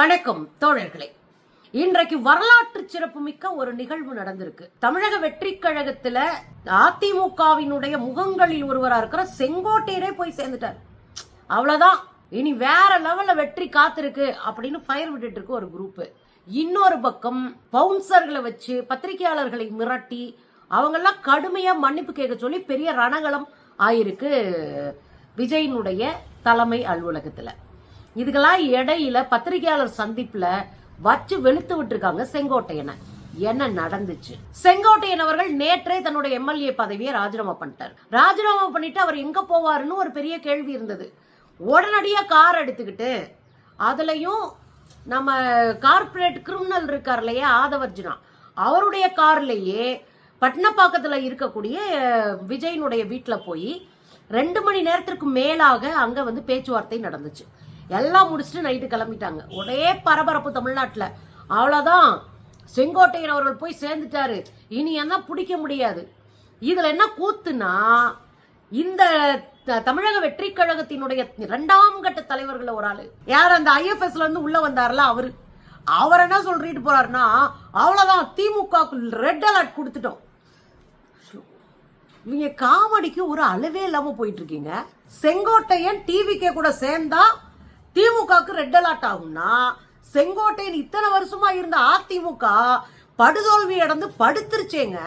வணக்கம் தோழர்களே. இன்றைக்கு வரலாற்று சிறப்புமிக்க ஒரு நிகழ்வு நடந்திருக்கு. தமிழக வெற்றி கழகத்துல அதிமுகவினுடைய முகங்களில் ஒருவரா இருக்கிற செங்கோட்டையரே போய் சேர்ந்துட்டார். அவ்வளவுதான், இனி வேற லெவல்ல வெற்றி காத்திருக்கு அப்படின்னு ஃபயர் விட்டுட்டு இருக்கு ஒரு குரூப். இன்னொரு பக்கம் பவுன்சர்களை வச்சு பத்திரிகையாளர்களை மிரட்டி அவங்கெல்லாம் கடுமையா மன்னிப்பு கேட்க சொல்லி பெரிய ரணகலம் ஆயிருக்கு விஜயினுடைய தலைமை அலுவலகத்துல. இதுக்கெல்லாம் இடையில பத்திரிகையாளர் சந்திப்புல வச்சு வெளுத்து விட்டுருக்காங்க செங்கோட்டையனை. என்ன நடந்துச்சு? செங்கோட்டையன் அவர்கள் நேற்றே தன்னுடைய எம்எல்ஏ பதவியை ராஜினாமா பண்ணிட்டார். ராஜினாமா பண்ணிட்டு அவர் எங்க போவாருன்னு ஒரு பெரிய கேள்வி இருந்தது. உடனடியா கார் எடுத்துக்கிட்டு, அதுலயும் நம்ம கார்பரேட் கிரிமினல் இருக்கார் இல்லையா ஆதவர்ஜுனா, அவருடைய கார்லயே பட்னப்பாக்கத்துல இருக்கக்கூடிய விஜயனுடைய வீட்டுல போய் 2 மணி நேரத்திற்கு மேலாக அங்க வந்து பேச்சுவார்த்தை நடந்துச்சு. எல்லாம் முடிச்சுட்டு நைட்டு கிளம்பிட்டாங்க. ஒரே பரபரப்பு தமிழ்நாட்டில். அவ்வளோதான், செங்கோட்டையன் அவர்கள் போய் சேர்ந்துட்டாரு, இனி என்ன பிடிக்க முடியாது. இதுல என்ன கூத்துனா, இந்த தமிழக வெற்றி கழகத்தினுடைய 2ஆம் கட்ட தலைவர்கள் ஒரு ஆளு யார், அந்த IFSல இருந்து உள்ள வந்தார்ல அவர் என்ன சொல்லிட்டு போறாருன்னா, அவ்வளவுதான் திமுகக்கு ரெட் அலர்ட் கொடுத்துட்டோம். இவங்க காமெடிக்கு ஒரு அளவே இல்லாம போயிட்டு இருக்கீங்க. செங்கோட்டையன் டிவிக்கே கூட சேர்ந்தா திமுகவுக்கு ரெட் அலர்ட் ஆகும்னா, செங்கோட்டையன் இத்தனை வருஷமா இருந்த அதிமுக படுதோல்வி அடைந்து படுத்துருச்சேங்க.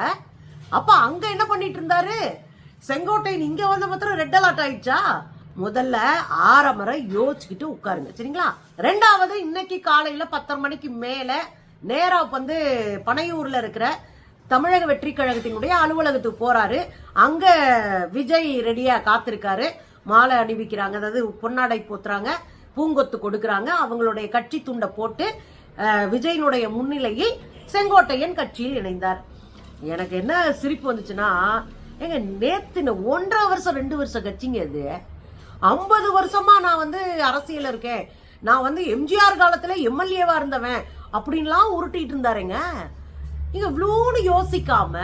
அப்ப அங்க என்ன பண்ணிட்டு இருந்தாரு செங்கோட்டையன்? இங்க வந்த மாத்திரம் ரெட் அலர்ட் ஆயிடுச்சா? முதல்ல 6 முறை யோசிச்சுக்கிட்டு உட்காருங்க, சரிங்களா? ரெண்டாவது, இன்னைக்கு காலையில 10:30 மணிக்கு மேல நேரா வந்து பனையூர்ல இருக்கிற தமிழக வெற்றி கழகத்தினுடைய அலுவலகத்துக்கு போறாரு. அங்க விஜய் ரெடியா காத்திருக்காரு. மாலை அணிவிக்கிறாங்க, அதாவது பொன்னாடை போத்துறாங்க, பூங்கொத்து கொடுக்கறாங்க. அவங்களுடைய கட்சி துண்டை போட்டு விஜயனுடைய முன்னிலையில் செங்கோட்டையன் கட்சியில் இணைந்தார். எனக்கு என்ன சிரிப்பு வந்துச்சுன்னா, எங்க நேத்து 1.5 வருஷம் 2 வருஷம் கட்சிங்க இது. 50 வருஷமா நான் வந்து அரசியல் இருக்கேன், நான் வந்து எம்ஜிஆர் காலத்துல எம்எல்ஏவா இருந்தவன் அப்படின்லாம் உருட்டிட்டு இருந்தாருங்க. இங்க இவ்வளோன்னு யோசிக்காம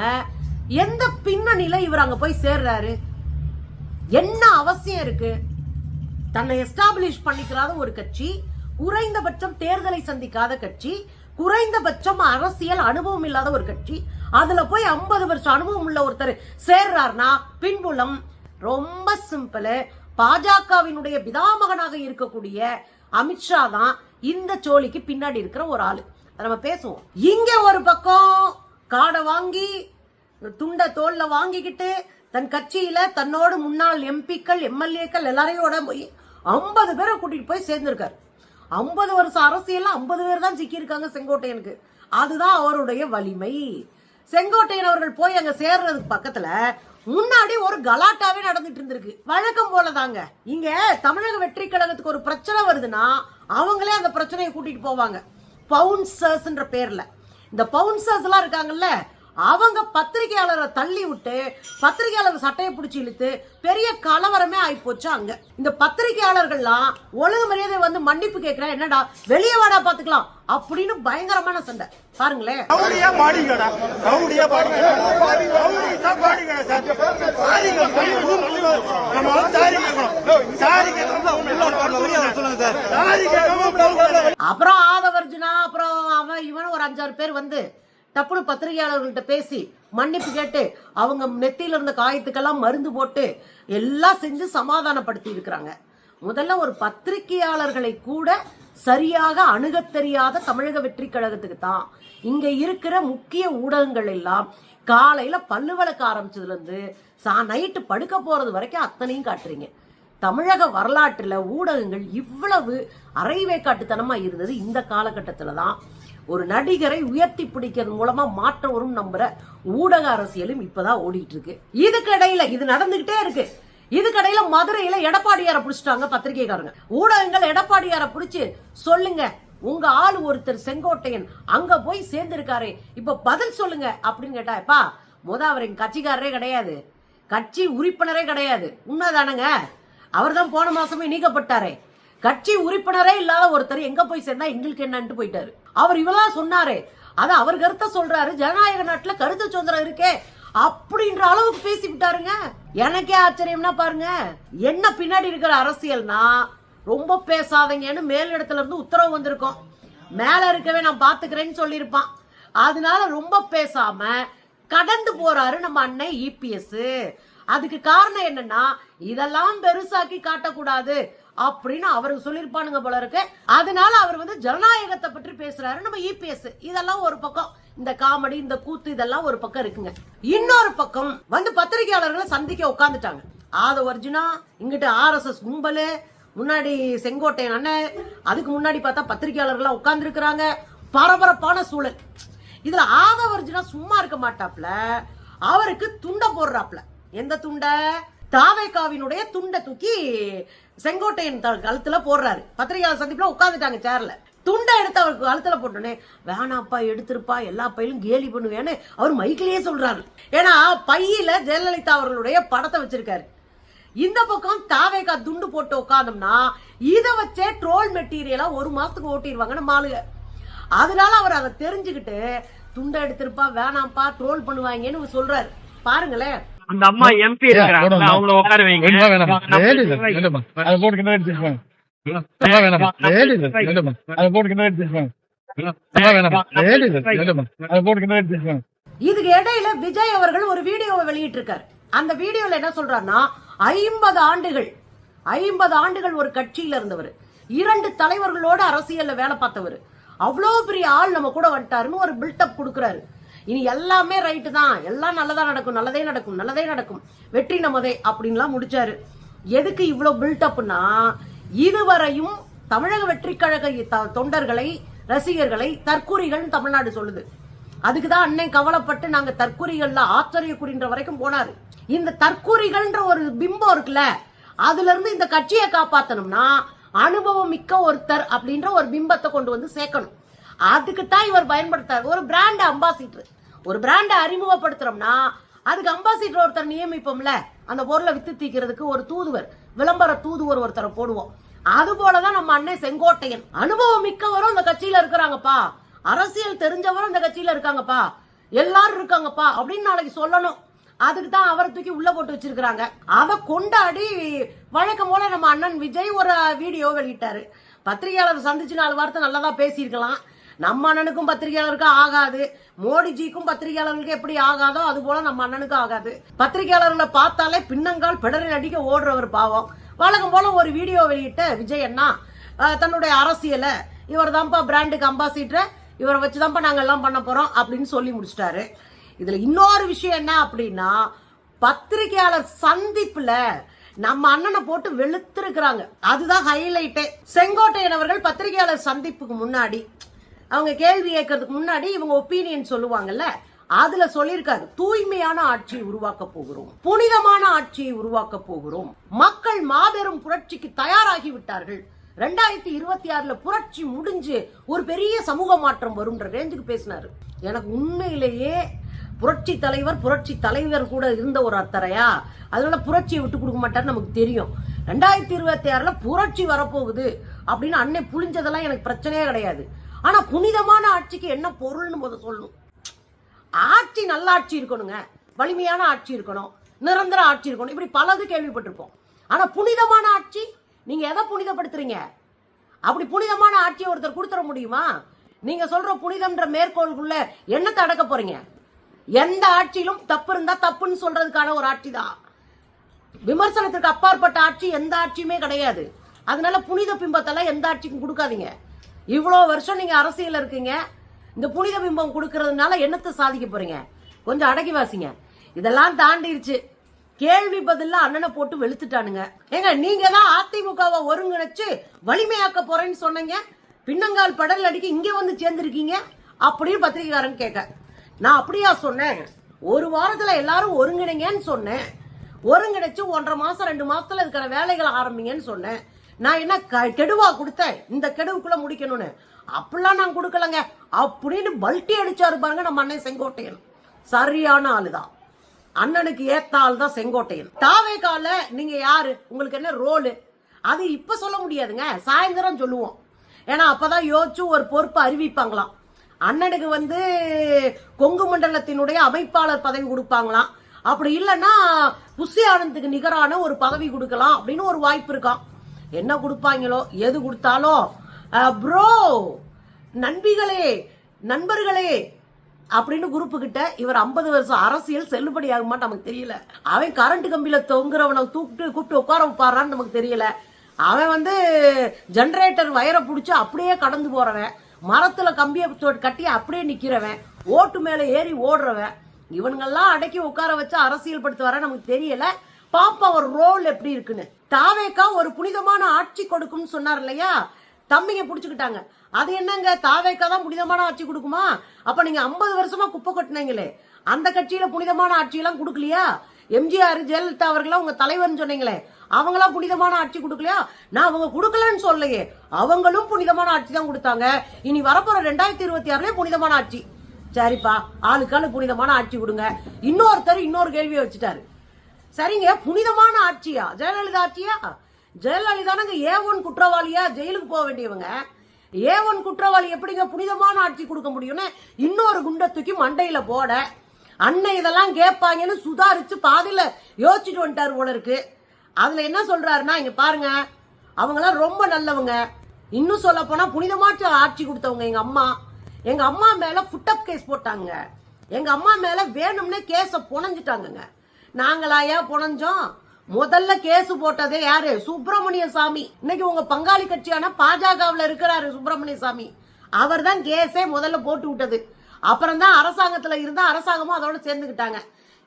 எந்த பின்னணியில இவர் அங்க போய் சேர்றாரு? என்ன அவசியம் இருக்கு? தன்னை எஸ்டாப்ளிஷ் பண்ணிக்கிறாத ஒரு கட்சி, குறைந்தபட்சம் தேர்தலை சந்திக்காத கட்சி, குறைந்தபட்சம் அரசியல் அனுபவம் இல்லாத ஒரு கட்சி, அதுல போய் 50 வருஷம் அனுபவம் உள்ள ஒருத்தர் சேர்றாருனா பின்புலம் ரொம்ப சிம்பிள். பாஜகவினுடைய பிதாமகனாக இருக்கக்கூடிய அமித்ஷா தான் இந்த சோழிக்கு பின்னாடி இருக்கிற ஒரு ஆளு. நம்ம பேசுவோம். இங்க ஒரு பக்கம் காடை வாங்கி துண்ட தோல்ல வாங்கிக்கிட்டு தன் கட்சியில தன்னோடு முன்னாள் எம்பிக்கள் எம்எல்ஏக்கள் எல்லாரையோட போய் 50 பேரை கூட்டிட்டு போய் சேர்ந்திருக்காரு. 50 வருஷம் அரசியல் 50 பேர் தான் சிக்கி இருக்காங்க செங்கோட்டையனுக்கு. அதுதான் அவருடைய வலிமை. செங்கோட்டையன் அவர்கள் போய் அங்க சேர்றதுக்கு பக்கத்துல முன்னாடி ஒரு கலாட்டாவே நடந்துட்டு இருந்திருக்கு. வழக்கம் போலதாங்க. இங்க தமிழக வெற்றி கழகத்துக்கு ஒரு பிரச்சனை வருதுன்னா அவங்களே அந்த பிரச்சனையை கூட்டிட்டு போவாங்க. பவுன்சர்ஸ் என்ற பேர்ல இந்த பவுன்சர்ஸ் எல்லாம் இருக்காங்கல்ல, அவங்க பத்திரிகையாளரை தள்ளி விட்டு பத்திரிகையாளர் சட்டையை பிடிச்சி இழுத்து பெரிய கலவரமே ஆயிப்போச்சு. அங்க இந்த பத்திரிகையாளர்கள்லாம் ஒழுங்கு மரியாதை வந்து மன்னிப்பு கேட்கிறேன், என்னடா வெளியே வாடா பாத்துக்கலாம் அப்படின்னு பயங்கரமான சண்டை. பாருங்களேன். அப்புறம் ஆதவர்ஜுனா, அப்புறம் அவன் இவன் ஒரு 5-6 பேர் வந்து டப்புனு பத்திரிகையாளர்கள்ட்ட பேசி மன்னிப்பு கேட்டு அவங்க நெத்தியில இருந்த காயத்துக்கெல்லாம் மருந்து போட்டு எல்லாம் செஞ்சு சமாதானப்படுத்தி இருக்கிறாங்க. முதல்ல ஒரு பத்திரிகையாளர்களை கூட சரியாக அணுக தெரியாத தமிழக வெற்றி கழகத்துக்கு தான் இங்க இருக்கிற முக்கிய ஊடகங்கள் எல்லாம் காலையில பல்லு விளக்க ஆரம்பிச்சதுல இருந்து நைட்டு படுக்க போறது வரைக்கும் அத்தனையும் காட்டுறீங்க. தமிழக வரலாற்றுல ஊடகங்கள் இவ்வளவு அரைவேக்காட்டுத்தனமா இருந்தது இந்த காலகட்டத்துலதான். ஒரு நடிகரை உயர்த்தி பிடிக்கிறது மூலமா மாற்றம் வரும் நம்புற ஊடக அரசியலும் இப்பதான் ஓடிட்டு இருக்கு. இதுக்கிடையில இது நடந்துகிட்டே இருக்கு. இதுக்கிடையில மதுரையில எடப்பாடியார பிடிச்சிட்டாங்க பத்திரிகைக்காரங்க. ஊடகங்கள் எடப்பாடியார பிடிச்சு சொல்லுங்க, உங்க ஆளு ஒருத்தர் செங்கோட்டையன் அங்க போய் சேர்ந்திருக்காரு, இப்ப பதில் சொல்லுங்க அப்படின்னு கேட்டா, எப்பா அவர் எங்க கட்சிக்காரரே கிடையாது, கட்சி உறுப்பினரே கிடையாது. உண்மைதானங்க? அவர் தான் போன மாசமே நீக்கப்பட்டாரே. கட்சி உறுப்பினரே இல்லாத ஒருத்தர் எங்க போய் சேர்ந்தா எங்களுக்கு என்னன்னு போயிட்டாரு. அவர் இவெல்லாம் சொன்னாரு, அத அவர் கருத்தை சொல்றாரு. ஜனநாயக நாட்டுல கருத்து சுதந்திரம் இருக்கே அப்படின்ற அளவுக்கு பேசி விட்டாருங்க. எனக்கே ஆச்சரியம்னா பாருங்க, என்ன பின்னாடி இருக்கிற அரசியல்னா ரொம்ப பேசாதீங்கன்னு மேலிடத்துல இருந்து உத்தரவு வந்திருக்கோம். மேல இருக்கவே நான் பாத்துக்கிறேன்னு சொல்லியிருப்பான். அதனால ரொம்ப பேசாம கடந்து போறாரு நம்ம அண்ணன் இபிஎஸ். அதுக்கு காரணம் என்னன்னா, இதெல்லாம் பெருசாக்கி காட்டக்கூடாது அப்படின்னு அவருக்கு சொல்லிருப்பானுங்க போல இருக்கு. அதனால அவர் வந்து ஜனநாயகத்தை பற்றி பேசுறாரு நம்ம இபிஎஸ். இதெல்லாம் ஒரு பக்கம், இந்த காமெடி இந்த கூத்து இதெல்லாம் ஒரு பக்கம் இருக்குங்க. இன்னொரு பக்கம் வந்து பத்திரிகையாளர்களை சந்திக்க உட்கார்ந்துட்டாங்க. ஆதவ அர்ஜுனா, இங்கிட்ட RSS கும்பலு, முன்னாடி செங்கோட்டையன் அண்ணன், அதுக்கு முன்னாடி பார்த்தா பத்திரிகையாளர்கள் உட்கார்ந்து இருக்கிறாங்க. பரபரப்பான சூழல். இதுல ஆதவ அர்ஜுனா சும்மா இருக்க மாட்டாப்ல, அவருக்கு துண்ட போடுறாப்ல. எந்த துண்ட? தாவேகாவினுடைய துண்டை தூக்கி செங்கோட்டையன் கழுத்துல போடுறாரு. பத்திரிகையாளர் சந்திப்புல உட்காந்துட்டாங்க சேர்ல. துண்டை எடுத்து அவருக்கு கழுத்துல போட்டோன்னே, வேணாப்பா எடுத்திருப்பா, எல்லா பையிலும் கேலி பண்ணுவேன்னு அவர் மைக்கிலேயே சொல்றாரு. ஏன்னா பையில ஜெயலலிதா அவர்களுடைய படத்தை வச்சிருக்காரு. இந்த பக்கம் தாவேகா துண்டு போட்டு உட்காந்தோம்னா இதை வச்சே ட்ரோல் மெட்டீரியலா ஒரு மாசத்துக்கு ஓட்டிடுவாங்க நம்ம ஆளுங்க. அதனால அவர் அதை தெரிஞ்சுக்கிட்டு துண்டை எடுத்திருப்பா, வேணாம்ப்பா, ட்ரோல் பண்ணுவாங்கன்னு சொல்றாரு. பாருங்களேன். அந்த அம்மா MP இருக்காங்க, அவங்கள உட்கார வைங்க. இதுக்கு இடையில விஜய் அவர்கள் ஒரு வீடியோவை வெளியிட்டு இருக்காரு. அந்த வீடியோல என்ன சொல்றாருன்னா, 50 ஆண்டுகள் ஒரு கட்சியில இருந்தவர், 2 தலைவர்களோட அரசியல்ல வேலை பார்த்தவர், அவ்வளோ பெரிய ஆள் நம்ம கூட வந்துட்டாருன்னு ஒரு பில்டப் கொடுக்குறாரு. இனி எல்லாமே ரைட்டு தான், எல்லாம் நல்லதா நடக்கும், நல்லதே நடக்கும், நல்லதே நடக்கும், வெற்றி நமதே அப்படின்லாம் முடிச்சாரு. எதுக்கு இவ்வளவு பில்டப்னா, இதுவரையும் தமிழக வெற்றி கழக தொண்டர்களை, ரசிகர்களை தற்கூரிகள் தமிழ்நாடு சொல்லுது. அதுக்குதான் அண்ணன் கவலைப்பட்டு நாங்க தற்கூரிகள்ல ஆச்சரியக்குறின்ற வரைக்கும் போனாரு. இந்த தற்கூரிகள்ன்ற ஒரு பிம்பம் இருக்குல்ல, அதுல இருந்து இந்த கட்சியை காப்பாத்தணும்னா அனுபவம் மிக்க ஒருத்தர் அப்படின்ற ஒரு பிம்பத்தை கொண்டு வந்து சேர்க்கணும். அதுக்கு தான் இவர் பயன்படுத்தாரு. ஒரு பிராண்ட் அம்பாசிடர், ஒரு பிராண்டை அறிமுகப்படுத்துறோம்னா அதுக்கு அம்பாசிடர் ஒருத்தர் நியமிப்போம்ல, அந்த பொருளை வித்து தீக்கிறதுக்கு ஒரு தூதுவர், விளம்பர தூதுவர் ஒருத்தரை போடுவோம். அது போலதான் நம்ம அண்ணன் செங்கோட்டையன். அனுபவம் மிக்கவரும் இந்த கட்சியில இருக்கிறாங்கப்பா, அரசியல் தெரிஞ்சவரும் இந்த கட்சியில இருக்காங்கப்பா, எல்லாரும் இருக்காங்கப்பா அப்படின்னு நாளைக்கு சொல்லணும். அதுக்கு தான் அவரை தூக்கி உள்ள போட்டு வச்சிருக்காங்க. அதை கொண்டாடி வழக்கம் போல நம்ம அண்ணன் விஜய் ஒரு வீடியோ வெளியிட்டாரு. பத்திரிகையாளர் சந்திச்சு 4 வார்த்தை நல்லதா பேசியிருக்கலாம். நம்ம அண்ணனுக்கும் பத்திரிகையாளருக்கும் ஆகாது, மோடிஜிக்கும் பத்திரிகையாளர்களுக்கு எப்படி ஆகாதோ அது போல நம்ம அண்ணனுக்கும் ஆகாது. பத்திரிகையாளர்களை பார்த்தாலே பின்னங்கால் பிடரில் அடிக்க ஓடுறவர் பாவம். வழக்கம் போல ஒரு வீடியோ வெளியிட்ட விஜய் அண்ணா தன்னுடைய அரசியல, இவர் தான்ப்பா பிராண்டுக்கு அம்பாசிடர், இவரை வச்சுதான்ப்பா நாங்க எல்லாம் பண்ண போறோம் அப்படின்னு சொல்லி முடிச்சிட்டாரு. இதுல இன்னொரு விஷயம் என்ன அப்படின்னா, பத்திரிகையாளர் சந்திப்புல நம்ம அண்ணனை போட்டு வெளுத்திருக்கிறாங்க. அதுதான் ஹைலைட்டே. செங்கோட்டையன் அவர்கள் பத்திரிகையாளர் சந்திப்புக்கு முன்னாடி, அவங்க கேள்வி கேட்கறதுக்கு முன்னாடி இவங்க ஒப்பீனியன் சொல்லுவாங்கல்ல, அதுல சொல்லியிருக்காரு, தூய்மையான ஆட்சியை உருவாக்க போகிறோம், புனிதமான ஆட்சியை உருவாக்க போகிறோம், மக்கள் மாபெரும் புரட்சிக்கு தயாராகி விட்டார்கள், 2026 புரட்சி முடிஞ்சு ஒரு பெரிய சமூக மாற்றம் வரும்ன்ற ரேஞ்சுக்கு பேசினாரு. எனக்கு உண்மையிலேயே புரட்சி தலைவர் கூட இருந்த ஒரு அத்தரையா, அதனால புரட்சியை விட்டு கொடுக்க மாட்டாரு நமக்கு தெரியும். 2026 புரட்சி வரப்போகுது அப்படின்னு அன்னை புளிஞ்சதெல்லாம் எனக்கு பிரச்சனையே கிடையாது. ஆனா புனிதமான ஆட்சிக்கு என்ன பொருள்னு முதல் சொல்லணும். ஆட்சி நல்ல ஆட்சி இருக்கணுங்க, வலிமையான ஆட்சி இருக்கணும், நிரந்தர ஆட்சி இருக்கணும், இப்படி பலது கேள்விப்பட்டிருப்போம். ஆனா புனிதமான ஆட்சி, நீங்க எதை புனிதப்படுத்துறீங்க? அப்படி புனிதமான ஆட்சியை ஒருத்தர் கொடுத்துட முடியுமா? நீங்க சொல்ற புனிதம்ன்ற மேற்கோளுக்குள்ள என்னத்தை அடக்க போறீங்க? எந்த ஆட்சியிலும் தப்பு இருந்தா தப்புன்னு சொல்றதுக்கான ஒரு ஆட்சி தான். விமர்சனத்திற்கு அப்பாற்பட்ட ஆட்சி எந்த ஆட்சியுமே கிடையாது. அதனால புனித பிம்பத்தெல்லாம் எந்த ஆட்சிக்கும் கொடுக்காதீங்க. இவ்வளோ வருஷம் நீங்க அரசியல் இருக்கீங்க, இந்த புனித பிம்பம் கொடுக்கறதுனால என்னத்தை சாதிக்க போறீங்க? கொஞ்சம் அடக்கி வாசிங்க. இதெல்லாம் தாண்டிருச்சு. கேள்வி பதில அண்ணனை போட்டு வெளுத்துட்டானுங்க. ஏங்க, நீங்க தான் அதிமுகவை ஒருங்கிணைச்சு வலிமையாக்க போறேன்னு சொன்னீங்க, பின்னங்கால் படல் அடிக்க இங்க வந்து சேர்ந்திருக்கீங்க அப்படின்னு பத்திரிகைக்காரன் கேட்க, நான் அப்படியா சொன்னேன்? ஒரு வாரத்துல எல்லாரும் ஒருங்கிணைங்கன்னு சொன்னேன். ஒருங்கிணைச்சு 1.5 மாசம் 2 மாசத்துல இருக்கிற வேலைகளை ஆரம்பிங்கன்னு சொன்னேன். நான் என்ன கெடுவா கொடுத்தேன் இந்த கெடுவுக்குள்ள முடிக்கணும்னு? அப்படிலாம் நான் கொடுக்கலங்க அப்படின்னு பல்ட்டி அடிச்சாரு பாருங்க நம்ம அண்ணன் செங்கோட்டையன். சரியான ஆளுதான், அண்ணனுக்கு ஏத்த ஆள் தான் செங்கோட்டையன். தாவேகால நீங்க யாரு, உங்களுக்கு என்ன ரோலு, அது இப்ப சொல்ல முடியாதுங்க, சாயந்தரம் சொல்லுவோம். ஏன்னா அப்பதான் யோசிச்சு ஒரு பொறுப்பு அறிவிப்பாங்களாம். அண்ணனுக்கு வந்து கொங்கு மண்டலத்தினுடைய அமைப்பாளர் பதவி கொடுப்பாங்களாம். அப்படி இல்லைன்னா புஷி ஆனந்துக்கு நிகரான ஒரு பதவி கொடுக்கலாம் அப்படின்னு ஒரு வாய்ப்பு இருக்கான். என்ன கொடுப்பாங்களோ, எது கொடுத்தாலும் ப்ரோ நண்பர்களே அப்படின்னு குரூப்பு கிட்ட இவர் 50 வருஷம் அரசியல் செல்லுபடி ஆகுமான்னு நமக்கு தெரியல. அவன் கரண்ட் கம்பியில தொங்குறவனை கூப்பிட்டு உட்கார வைப்பாரான்னு நமக்கு தெரியல. அவன் ஜெனரேட்டர் வயரை பிடிச்சி அப்படியே கடந்து போறவன், மரத்துல கம்பியை கட்டி அப்படியே நிக்கிறவன், ஓட்டு மேல ஏறி ஓடுறவன், இவனுங்கெல்லாம் அடக்கி உட்கார வச்சு அரசியல் படுத்து வர நமக்கு தெரியல. பாப்பா ஒரு ரோல் எப்படி இருக்குன்னு. தாவேக்கா ஒரு புனிதமான ஆட்சி கொடுக்கும்னு சொன்னார் இல்லையா, தம்பிங்க புடிச்சுக்கிட்டாங்க. அது என்னங்க, தாவேக்கா தான் புனிதமான ஆட்சி கொடுக்குமா? அப்ப நீங்க 50 வருஷமா குப்பை கொட்டினீங்களே, அந்த கட்சியில புனிதமான ஆட்சி எல்லாம் கொடுக்கலையா? எம்ஜிஆர் ஜெயலலிதா அவர்களா உங்க தலைவர்னு சொன்னீங்களே, அவங்களாம் புனிதமான ஆட்சி கொடுக்கலையா? நான் அவங்க கொடுக்கலன்னு சொல்லலையே, அவங்களும் புனிதமான ஆட்சி தான் கொடுத்தாங்க. இனி வரப்போற 2026 புனிதமான ஆட்சி. சரிப்பா, ஆளுக்காளு புனிதமான ஆட்சி கொடுங்க. இன்னொருத்தர் இன்னொரு கேள்வியை வச்சுட்டாரு. சரிங்க, புனிதமான ஆட்சியா? ஜெயலலிதா ஆட்சியா? ஜெயலலிதானுங்க A1 குற்றவாளியா, ஜெயிலுக்கு போக வேண்டியவங்க. A1 குற்றவாளி எப்படிங்க புனிதமான ஆட்சி கொடுக்க முடியும்னு இன்னொரு குண்டை தூக்கி மண்டையில போட, அண்ணன் இதெல்லாம் கேட்பாங்கன்னு சுதாரிச்சு பாதியில யோசிச்சுட்டு வந்துட்டாரு போல இருக்கு. அதுல என்ன சொல்றாருன்னா, இங்க பாருங்க, அவங்களாம் ரொம்ப நல்லவங்க. இன்னும் சொல்ல போனா புனிதமாற்ற ஆட்சி கொடுத்தவங்க எங்க அம்மா மேல ஃபுட்டப் கேஸ் போட்டாங்க. எங்க அம்மா மேல வேணும்னே கேஸ புனைஞ்சிட்டாங்க. நாங்களாயா புனைஞ்சோம்? முதல்ல கேஸ் போட்டதே யாரு? சுப்பிரமணிய சாமி. இன்னைக்கு உங்க பங்காளி கட்சியான பாஜகவில் இருக்கிறாரு சுப்பிரமணிய சாமி. அவர் தான் கேஸே முதல்ல போட்டு விட்டது. அப்புறம் தான் அரசாங்கத்துல இருந்த அரசாங்கமும் அதோட சேர்ந்துக்கிட்டாங்க.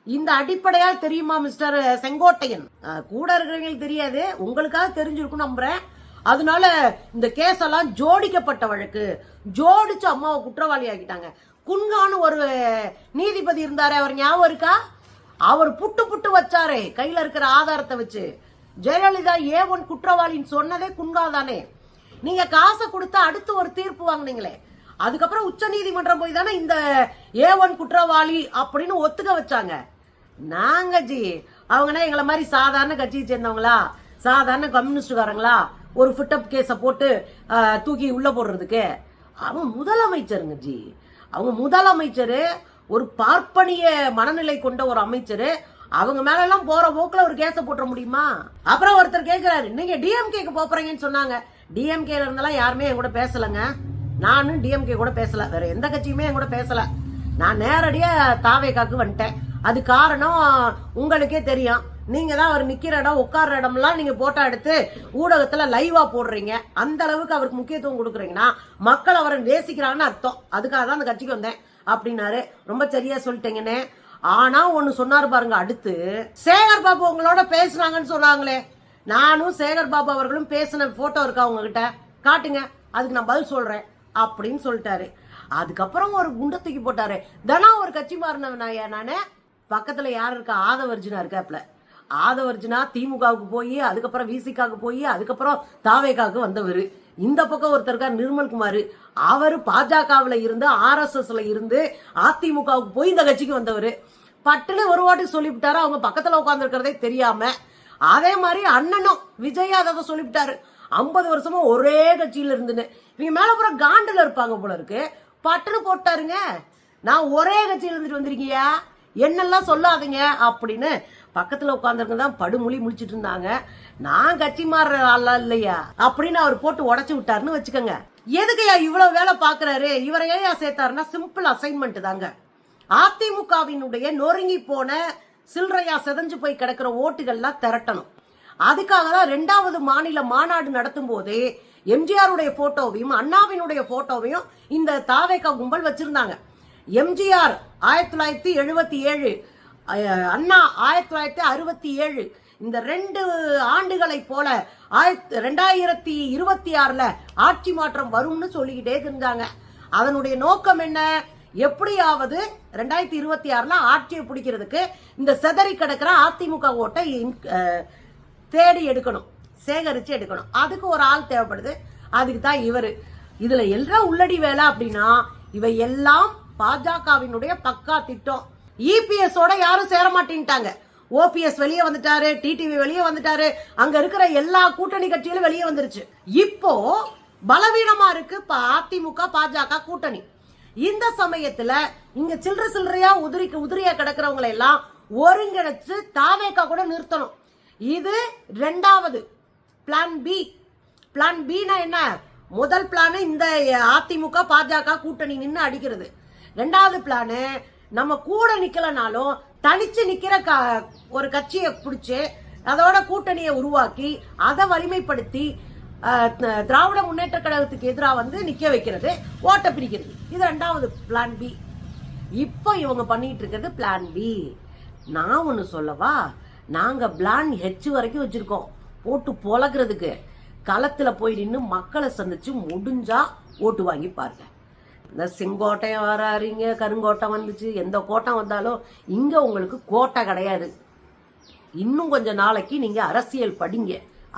இந்த அடிப்படையால் தெரியுமா மிஸ்டர் செங்கோட்டையன்? கூட இருக்கிறவங்களுக்கு தெரியாது, உங்களுக்காக தெரிஞ்சிருக்கும் நம்புறேன். அதனால இந்த கேஸ் எல்லாம் ஜோடிக்கப்பட்ட வழக்கு, ஜோடிச்சு அம்மாவை குற்றவாளி ஆக்கிட்டாங்க. குன்கான்னு ஒரு நீதிபதி இருந்தாரு, அவர் ஞாபகம் இருக்கா? அவர் புட்டு வச்சாரே கையில இருக்கிற ஆதாரத்தை வச்சு. ஜெயலலிதா A1 குற்றவாளின்னு சொன்னதே குன்கா தானே. நீங்க காசை கொடுத்தா அடுத்து ஒரு தீர்ப்பு வாங்கினீங்களே, அதுக்கப்புறம் உச்ச நீதிமன்றம் போய் தானே இந்த A1 குற்றவாளி அப்படின்னு ஒத்துக்க வச்சாங்க. நாங்க அவங்கன்னா எங்களை மாதிரி சாதாரண கட்சியை சேர்ந்தவங்களா, சாதாரண கம்யூனிஸ்டுக்காரங்களா ஒரு ஃபுட்டப் கேஸ போட்டு தூக்கி உள்ள போடுறதுக்கு? அவங்க முதலமைச்சருங்க அவங்க முதலமைச்சரு, ஒரு பார்ப்பனிய மனநிலை கொண்ட ஒரு அமைச்சரு. அவங்க மேல எல்லாம் போற போக்குல ஒரு கேஸ போட்டுற முடியுமா? அப்புறம் ஒருத்தர் கேக்குறாரு, நீங்க டிஎம்கேக்கு போறீங்கன்னு சொன்னாங்க. டிஎம்கேல இருந்தெல்லாம் யாருமே என் கூட பேசலங்க. நானும் டிஎம்கே கூட பேசல, வேற எந்த கட்சியுமே என் கூட பேசல. நான் நேரடியா தாவேக்காக்கு வந்துட்டேன். அது காரணம் உங்களுக்கே தெரியும். நீங்க தான் அவர் நிக்கிற இடம் உட்கார்ற இடம்லாம் நீங்க போட்டோ எடுத்து ஊடகத்துல லைவா போடுறீங்க. அந்த அளவுக்கு அவருக்கு முக்கியத்துவம் கொடுக்குறீங்கன்னா மக்கள் அவரை நேசிக்கிறாங்கன்னு அர்த்தம். அதுக்காக தான் அந்த கட்சிக்கு வந்தேன் அப்படின்னாரு. ரொம்ப சரியா சொல்லிட்டீங்கன்னு. ஆனா ஒண்ணு சொன்னாரு பாருங்க, அடுத்து சேகர் பாபு உங்களோட பேசுனாங்கன்னு சொன்னாங்களே, நானும் சேகர் பாபு அவர்களும் பேசின போட்டோ இருக்கா உங்ககிட்ட? காட்டுங்க, அதுக்கு நான் பதில் சொல்றேன் அப்படின்னு சொல்லிட்டாரு. அதுக்கப்புறம் ஒரு குண்டை தூக்கி போட்டாரு. தினம் ஒரு கட்சி மாறினவனாயா நானு. பக்கத்துல யாரு இருக்கா? ஆதவர்ஜுனா இருக்காப்ல. ஆதவர்ஜுனா திமுகவுக்கு போய், அதுக்கப்புறம் விசிகாவுக்கு போய், அதுக்கப்புறம் தாவேகாவுக்கு வந்தவர். இந்த பக்கம் ஒருத்தர் இருக்கார் நிர்மல்குமார், அவர் பாஜகவுல இருந்து RSSல இருந்து அதிமுகவுக்கு போய் இந்த கட்சிக்கு வந்தவர். பட்டுன்னு ஒரு வாட்டி சொல்லிவிட்டாரு, அவங்க பக்கத்துல உட்கார்ந்து இருக்கிறதே தெரியாம. அதே மாதிரி அண்ணனும் விஜய் அதை சொல்லிவிட்டாரு, 50 வருஷமா ஒரே கட்சியில இருந்துன்னு. இவங்க மேல பூரா காண்டுல இருப்பாங்க போல இருக்கு. பட்டுன்னு போட்டாருங்க, நான் ஒரே கட்சியில இருந்துட்டு வந்திருக்கியா, என்னெல்லாம் சொல்லாதீங்க அப்படின்னு. பக்கத்துல உட்கார்ந்துருங்க தான் படுமொழி முடிச்சிட்டு இருந்தாங்க. நான் கட்சி மாறுற ஆளா இல்லையா அப்படின்னு அவர் போட்டு உடைச்சு விட்டாருன்னு வச்சுக்கோங்க. எதுக்கையா இவ்வளவு வேலை பாக்குறாரு? இவரை ஏன் சேர்த்தாருன்னா சிம்பிள் அசைன்மெண்ட் தாங்க. அதிமுகவினுடைய நொறுங்கி போன சில்லறையா செதஞ்சு போய் கிடக்கிற ஓட்டுகள்லாம் திரட்டணும். அதுக்காக தான் 2வது மாநில மாநாடு நடத்தும் போதே எம்ஜிஆருடைய போட்டோவையும் அண்ணாவினுடைய போட்டோவையும் இந்த தாவேகா கும்பல் வச்சிருந்தாங்க. எம்ஜிஆர் 1977, அண்ணா 1967, இந்த 2 ஆண்டுகளை போல 2026ல ஆட்சி மாற்றம் வரும்னு சொல்லிக்கிட்டே இருந்தாங்க. அதனுடைய நோக்கம் என்ன? எப்படியாவது 2026ல ஆட்சியை பிடிக்கிறதுக்கு இந்த செதறி கிடக்கிற அதிமுக ஓட்டை தேடி எடுக்கணும், சேகரிச்சு எடுக்கணும். அதுக்கு ஒரு ஆள் தேவைப்படுது. அதுக்கு தான் இவரு. இதுல எல்லாம் உள்ளடி வேலை அப்படின்னா இவை எல்லாம் பாஜகவினுடைய பக்கா திட்டம். இபிஎஸ் ஓட யாரும் சேர மாட்டேன்ட்டாங்க. ஓபிஎஸ் வெளியே வந்துட்டாரு, டிடிவி வெளியே வந்துட்டாரு, அங்க இருக்கிற எல்லா கூட்டணி கட்சிகளும் வெளியே வந்துருச்சு. இப்போ பலவீனமா இருக்கு அதிமுக பாஜக கூட்டணி. இந்த சமயத்துல இங்க சில்லறையா உதிரியா கிடக்கிறவங்களை எல்லாம் ஒருங்கிணைச்சு தாவேகா கூட நிறுத்தணும். இது 2வது பிளான் பி. பிளான் பினா என்ன? முதல் பிளான் இந்த அதிமுக பாஜக கூட்டணி நின்று அடிக்கிறது. ரெண்டாவது பிளான் நம்ம கூட நிக்கலனாலும் தனிச்சு நிக்கிற ஒரு கட்சியை பிடிச்சு அதோட கூட்டணியை உருவாக்கி அதை வலிமைப்படுத்தி திராவிட முன்னேற்ற கழகத்துக்கு எதிராக வந்து நிக்க வைக்கிறது, ஓட்ட பிரிக்கிறது. இது ரெண்டாவது பிளான் பி. இப்போ இவங்க பண்ணிட்டு இருக்கிறது பிளான் பி. நான் ஒண்ணு சொல்லவா, நாங்க பிளான் ஹெச் வரைக்கும் வச்சிருக்கோம் போட்டு பொழக்கிறதுக்கு. களத்துல போய் நின்று மக்களை சந்திச்சு முடிஞ்சா ஓட்டு வாங்கி பாருங்க. இந்த செங்கோட்டையம் வராருங்க, கருங்கோட்டை வந்துச்சு, எந்த கோட்டம் வந்தாலும் இங்க உங்களுக்கு கோட்டை கிடையாது. இன்னும் கொஞ்ச நாளைக்கு நீங்க அரசியல் படிங்க,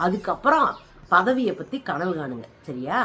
அதுக்கப்புறம் பதவியை பத்தி கனவு காணுங்க. சரியா?